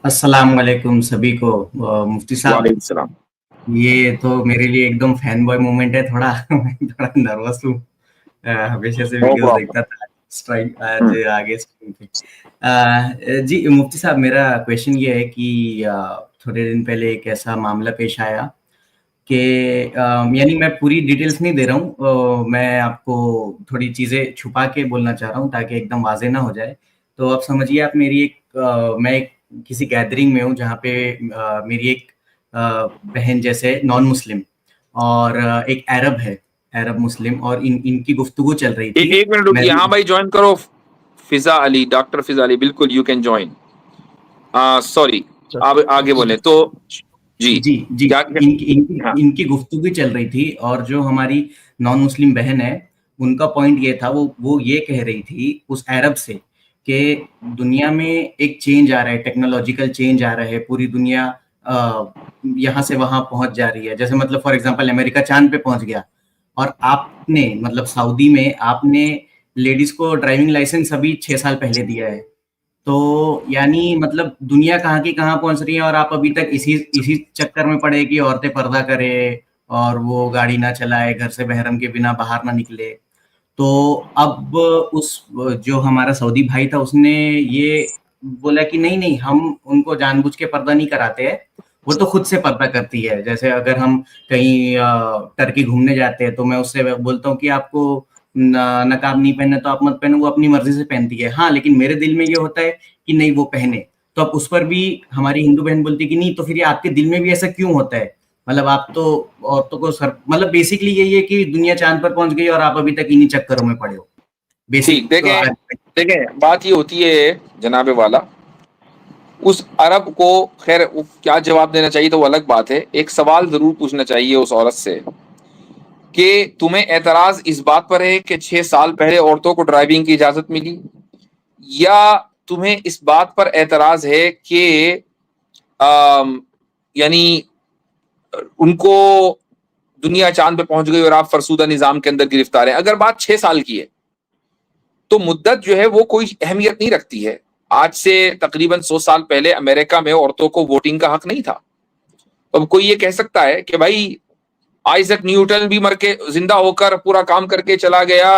السلام علیکم سبھی کو. مفتی صاحب, وعلیکم السلام. یہ تو میرے لیے ایک دم فین بوائے مومنٹ ہے. تھوڑا میں تھوڑا نروس ہوں. ہمیشہ سے نو ویڈیوز پرابلم. دیکھتا تھا. اسٹرائک آج آگے اسٹریم پہ. جی مفتی صاحب, میرا کویشچن یہ ہے کہ تھوڑے دن پہلے ایک ایسا معاملہ پیش آیا کہ یعنی میں پوری ڈیٹیلز نہیں دے رہا ہوں, میں آپ کو تھوڑی چیزیں چھپا کے بولنا چاہ رہا ہوں تاکہ ایک دم واضح نہ ہو جائے. تو آپ سمجھیے, آپ میری میں ایک کسی گیدرنگ میں ہوں جہاں پہ میری ایک بہن جیسے نان مسلم اور ایک عرب ہے, عرب مسلم, اور ان کی گفتگو چل رہی تھی. ایک منٹ میں رکیے. ہاں بھائی جوائن کرو. فضا علی, ڈاکٹر فضا علی, بالکل یو کین جوائن. سوری, آپ آگے بولیں. تو جی جی کیا ہاں ان کی گفتگو چل رہی تھی, اور جو ہماری نان مسلم بہن ہے ان کا پوائنٹ یہ تھا, وہ یہ کہہ رہی تھی اس عرب سے کہ دنیا میں ایک چینج آ رہا ہے, ٹیکنالوجیکل چینج آ رہا ہے, پوری دنیا یہاں سے وہاں پہنچ جا رہی ہے. جیسے مطلب فار ایگزامپل امریکہ چاند پہ پہنچ گیا, اور آپ نے مطلب سعودی میں آپ نے لیڈیز کو ڈرائیونگ لائسنس ابھی 6 سال پہلے دیا ہے. تو یعنی مطلب دنیا کہاں کی کہاں پہنچ رہی ہے, اور آپ ابھی تک اسی چکر میں پڑے کہ عورتیں پردہ کرے اور وہ گاڑی نہ چلائے, گھر سے محرم کے بنا باہر نہ نکلے. تو اب اس جو ہمارا سعودی بھائی تھا اس نے یہ بولا کہ نہیں ہم ان کو جان بوجھ کے پردہ نہیں کراتے ہیں, وہ تو خود سے پردہ کرتی ہے. جیسے اگر ہم کہیں ٹرکی گھومنے جاتے ہیں تو میں اس سے بولتا ہوں کہ آپ کو نقاب نہیں پہننا تو آپ مت پہنو, وہ اپنی مرضی سے پہنتی ہے. ہاں لیکن میرے دل میں یہ ہوتا ہے کہ نہیں وہ پہنے. تو اب اس پر بھی ہماری ہندو بہن بولتی کہ نہیں, تو پھر یہ آپ کے دل میں بھی ایسا کیوں ہوتا ہے؟ مطلب آپ تو عورتوں کو مطلب بیسکلی یہی ہے کہ دنیا چاند پر پہنچ گئی اور آپ ابھی تک انہی چکروں میں پڑے ہو. ٹھیک. بیسک دیکھیں بات یہ ہوتی ہے جناب والا, اس عرب کو خیر کیا جواب دینا چاہیے تو وہ الگ بات ہے. ایک سوال ضرور پوچھنا چاہیے اس عورت سے کہ تمہیں اعتراض اس بات پر ہے کہ 6 سال پہلے عورتوں کو ڈرائیونگ کی اجازت ملی, یا تمہیں اس بات پر اعتراض ہے کہ یعنی ان کو دنیا چاند پہ پہنچ گئی اور آپ فرسودہ نظام کے اندر گرفتار ہیں. اگر بات 6 سال کی ہے تو مدت جو ہے وہ کوئی اہمیت نہیں رکھتی ہے. آج سے تقریباً 100 سال پہلے امریکہ میں عورتوں کو ووٹنگ کا حق نہیں تھا. اب کوئی یہ کہہ سکتا ہے کہ بھائی آئزک نیوٹن بھی مر کے زندہ ہو کر پورا کام کر کے چلا گیا,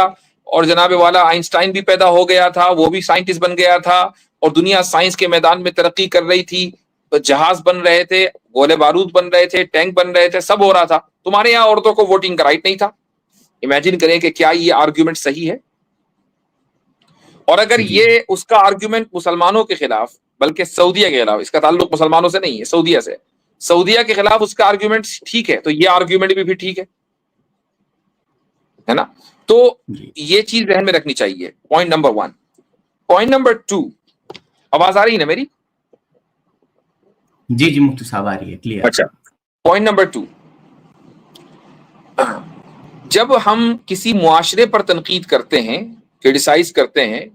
اور جناب والا آئنسٹائن بھی پیدا ہو گیا تھا, وہ بھی سائنٹسٹ بن گیا تھا, اور دنیا سائنس کے میدان میں ترقی کر رہی تھی, جہاز بن رہے تھے, گولے بارود بن رہے تھے, ٹینک بن رہے تھے, سب ہو رہا تھا, تمہارے یہاں عورتوں کو ووٹنگ کا رائٹ نہیں تھا. امیجن کریں کہ کیا یہ آرگیومنٹ صحیح ہے؟ اور اگر یہ اس کا آرگیومنٹ مسلمانوں کے خلاف, بلکہ سعودیہ کے خلاف, اس کا تعلق مسلمانوں سے نہیں ہے, سعودیہ سے, سعودیہ کے خلاف اس کا آرگیومنٹ ٹھیک ہے, تو یہ آرگیومنٹ بھی ٹھیک ہے نا. تو یہ چیز ذہن میں رکھنی چاہیے. Point number 1. پوائنٹ نمبر 2, آواز آ رہی ہے نا میری؟ جی مفتی صاحب آ رہی ہے کلیئر. اچھا. پوائنٹ نمبر 2, جب ہم کسی معاشرے پر تنقید کرتے ہیں, کرٹیسائز کرتے ہیں,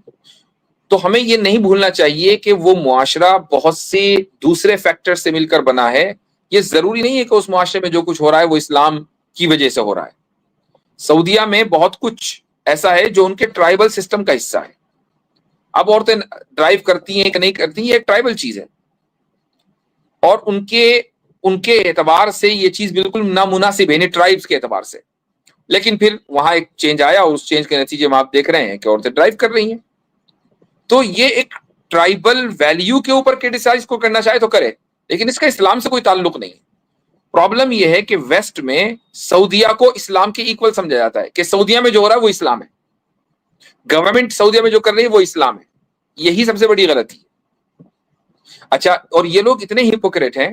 تو ہمیں یہ نہیں بھولنا چاہیے کہ وہ معاشرہ بہت سے دوسرے فیکٹر سے مل کر بنا ہے. یہ ضروری نہیں ہے کہ اس معاشرے میں جو کچھ ہو رہا ہے وہ اسلام کی وجہ سے ہو رہا ہے. سعودیہ میں بہت کچھ ایسا ہے جو ان کے ٹرائبل سسٹم کا حصہ ہے. اب عورتیں ڈرائیو کرتی ہیں کہ نہیں کرتی, یہ ایک ٹرائبل چیز ہے, اور ان کے اعتبار سے یہ چیز بالکل نامناسب ہے, ٹرائبس کے اعتبار سے. لیکن پھر وہاں ایک چینج آیا, اور اس چینج کے نتیجے میں آپ دیکھ رہے ہیں کہ عورتیں ڈرائیو کر رہی ہیں. تو یہ ایک ٹرائبل ویلیو کے اوپر کرٹیسائز کو کرنا چاہے تو کرے, لیکن اس کا اسلام سے کوئی تعلق نہیں. پرابلم یہ ہے کہ ویسٹ میں سعودیہ کو اسلام کے ایکول سمجھا جاتا ہے, کہ سعودیہ میں جو ہو رہا ہے وہ اسلام ہے, گورنمنٹ سعودیہ میں جو کر رہی ہے وہ اسلام ہے. یہی سب سے بڑی غلطی ہے. اچھا, اور یہ لوگ اتنے ہپوکریٹ ہیں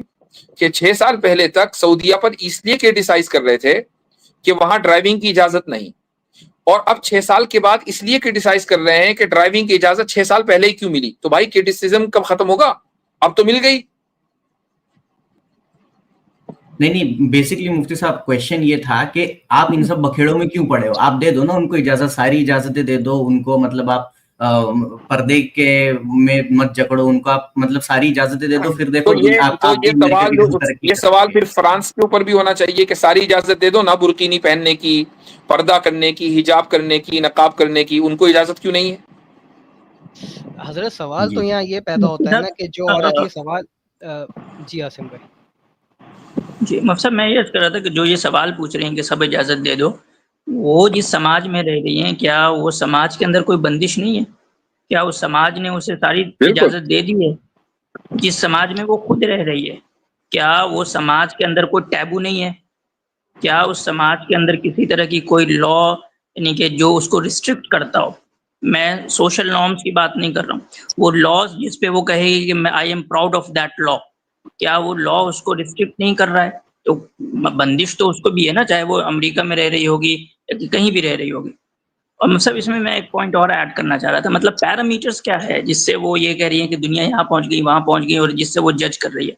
کہ 6 سال پہلے تک سعودیہ پر اس لیے کرٹیسائز کر رہے تھے کہ وہاں ڈرائیونگ کی اجازت نہیں, اور اب 6 سال کے بعد اس لیے کرٹیسائز کر رہے ہیں کہ ڈرائیونگ کی اجازت 6 سال پہلے ہی کیوں ملی. تو بھائی کرٹیسزم کب ختم ہوگا؟ اب تو مل گئی. نہیں بیسکلی مفتی صاحب کویشچن یہ تھا کہ آپ ان سب بکھیڑوں میں کیوں پڑے ہو؟ آپ دے دو نا ان کو اجازت, ساری اجازتیں دے دو ان کو, مطلب آپ پردے کے میں مت جکڑو ان کو, آپ مطلب ساری اجازتیں دے دو, پھر دیکھو آپ بھی امریکہ کی طرح ترقی یہ سوال پھر فرانس کے اوپر بھی ہونا چاہیے کہ ساری اجازت دے دو نا, برقینی پہننے کی, پردہ کرنے کی, حجاب کرنے کی, نقاب کرنے کی, ان کو اجازت کیوں نہیں ہے؟ حضرت سوال تو یہاں یہ پیدا ہوتا ہے نا کہ جو عورت یہ سوال جی عاصم بھائی جی مفصد میں یہ کر رہا تھا کہ جو یہ سوال پوچھ رہے ہیں کہ سب اجازت دے دو، وہ جس سماج میں رہ رہی ہیں کیا وہ سماج کے اندر کوئی بندش نہیں ہے؟ کیا اس سماج نے اسے ساری اجازت دے دی ہے؟ جس سماج میں وہ خود رہ رہی ہے کیا وہ سماج کے اندر کوئی ٹیبو نہیں ہے؟ کیا اس سماج کے اندر کسی طرح کی کوئی لا یعنی کہ جو اس کو ریسٹرکٹ کرتا ہو؟ میں سوشل نارمز کی بات نہیں کر رہا ہوں، وہ لاز جس پہ وہ کہے گی کہ میں I am proud of that law, کیا وہ لا اس کو ریسٹرکٹ نہیں کر رہا ہے؟ تو بندش تو اس کو بھی ہے نا، چاہے وہ امریکہ میں رہ رہی ہوگی یا کہیں بھی رہ رہی ہوگی۔ اور مطلب اس میں ایک پوائنٹ اور ایڈ کرنا چاہ رہا تھا، مطلب پیرامیٹرز کیا ہے جس سے وہ یہ کہہ رہی ہیں کہ دنیا یہاں پہنچ گئی وہاں پہنچ گئی، اور جس سے وہ جج کر رہی ہے۔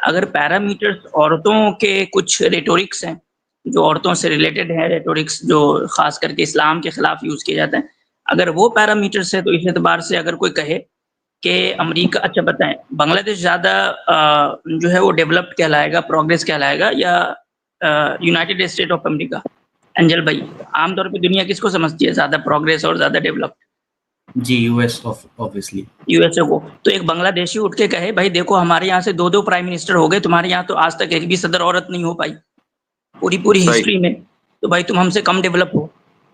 اگر پیرامیٹرز عورتوں کے کچھ ریٹورکس ہیں جو عورتوں سے ریلیٹڈ ہیں، ریٹورکس جو خاص کر کے اسلام کے خلاف یوز کیے جاتے ہیں، اگر وہ پیرامیٹرز ہے تو اس اعتبار سے اگر کوئی کہے کہ امریکہ، اچھا بتائیں بنگلہ دیش زیادہ جو ہے وہ ڈیولپڈ کہلائے گا، پروگریس کہلائے گا، یا United state of America? Angel بھائی عام طور پہ دنیا کس کو سمجھتی ہے زیادہ پروگریس اور زیادہ ڈیولپڈ؟ جی U S obviously. U S A کو۔ تو ایک بنگلہ دیشی اٹھ کے کہے بھائی دیکھو ہمارے یہاں سے 2 پرائم منسٹر ہو گئے، تمہارے یہاں تو آج تک ایک بھی صدر عورت نہیں ہو پائی پوری ہسٹری میں، تو بھائی تم ہم سے کم ڈیولپ ہو،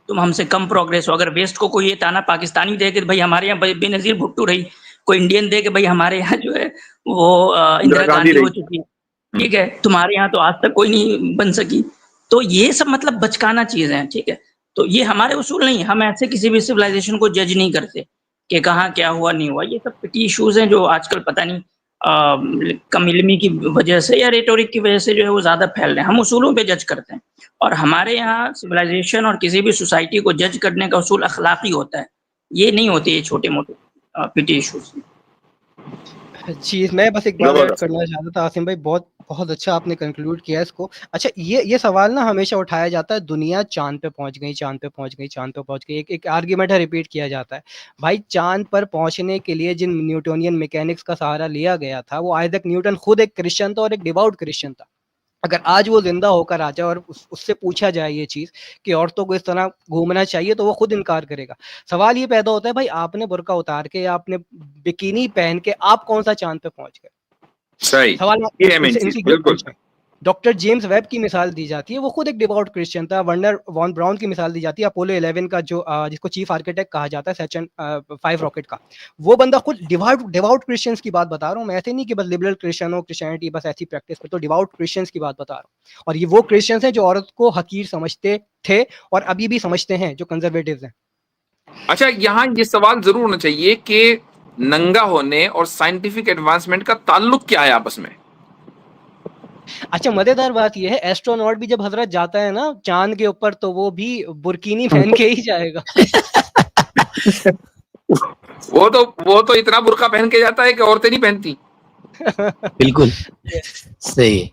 تم ہم سے کم پروگریس ہو۔ اگر ویسٹ کو کوئی یہ تانا پاکستانی دے کہ بھائی ہمارے یہاں بے نظیر بھٹو رہی، کوئی انڈین دے کہ بھائی ہمارے یہاں جو ہے وہ اندرا گاندھی ہو چکی ہے، ٹھیک ہے، تمہارے یہاں تو آج تک کوئی نہیں بن سکی، تو یہ سب مطلب بچکانا چیزیں ہیں، ٹھیک ہے۔ تو یہ ہمارے اصول نہیں، ہم ایسے کسی بھی سویلائزیشن کو جج نہیں کرتے کہ کہاں کیا ہوا نہیں ہوا۔ یہ سب پٹی ایشوز ہیں جو آج کل پتہ نہیں کم علمی کی وجہ سے یا ریٹورک کی وجہ سے جو ہے وہ زیادہ پھیل رہے ہیں۔ ہم اصولوں پہ جج کرتے ہیں، اور ہمارے یہاں سویلائزیشن اور کسی بھی سوسائٹی کو جج کرنے کا اصول اخلاقی ہوتا ہے، یہ نہیں ہوتے یہ چھوٹے موٹے پٹی ایشوز۔ جی میں بس ایک بات ایڈ کرنا چاہتا تھا عاصم بھائی، بہت اچھا آپ نے کنکلوڈ کیا اس کو۔ اچھا یہ سوال نا ہمیشہ اٹھایا جاتا ہے، دنیا چاند پہ پہنچ گئی، چاند پہ پہنچ گئی، چاند پہ پہنچ گئی، ایک آرگیومنٹ ہے ریپیٹ کیا جاتا ہے۔ بھائی چاند پر پہنچنے کے لیے جن نیوٹونین میکینکس کا سہارا لیا گیا تھا، وہ آئزیک نیوٹن خود ایک کرسچن تھا اور ایک ڈیواؤٹ کرسچن تھا۔ اگر آج وہ زندہ ہو کر آ جائے اور اس سے پوچھا جائے یہ چیز کہ عورتوں کو اس طرح گھومنا چاہیے، تو وہ خود انکار کرے گا۔ سوال یہ پیدا ہوتا ہے بھائی آپ نے برقع اتار کے یا آپ نے بکینی پہن کے آپ کون سا چاند پہ پہنچ گئے؟ سوال ڈاکٹر جیمز ویب کی مثال دی جاتی ہے، وہ خود ایک ڈیواؤٹ کرسچن تھا۔ ورنر وان براؤن کی مثال دی جاتی ہے، اپولو 11 کا جو جس کو چیف آرکیٹیکٹ کہا جاتا ہے سیچن 5 راکٹ کا، وہ بندہ خود ڈیواؤٹ کرسچنس کی بات بتا رہا ہوں میں، ایسے نہیں کہ بس لبرل کرسچن ہو، کرسچینٹی بس ایسی پریکٹس پہ، تو ڈیواؤٹ کرسچنس کی بات بتا رہا ہوں۔ اور یہ وہ کرسچنس ہیں جو عورت کو حقیر سمجھتے تھے اور ابھی بھی سمجھتے ہیں، جو کنزرویٹیوز ہیں۔ اچھا یہاں یہ سوال ضرور ہونا چاہیے کہ ننگا ہونے اور سائنٹیفک ایڈوانسمنٹ کا تعلق کیا ہے آپس میں؟ اچھا مزیدار بات یہ ہے، ایسٹروناٹ بھی جب حضرت جاتا ہے نا چاند کے اوپر، تو وہ بھی برکینی پہن کے ہی جائے گا۔ وہ تو اتنا برقع پہن کے جاتا ہے کہ عورتیں نہیں پہنتی۔ بالکل صحیح۔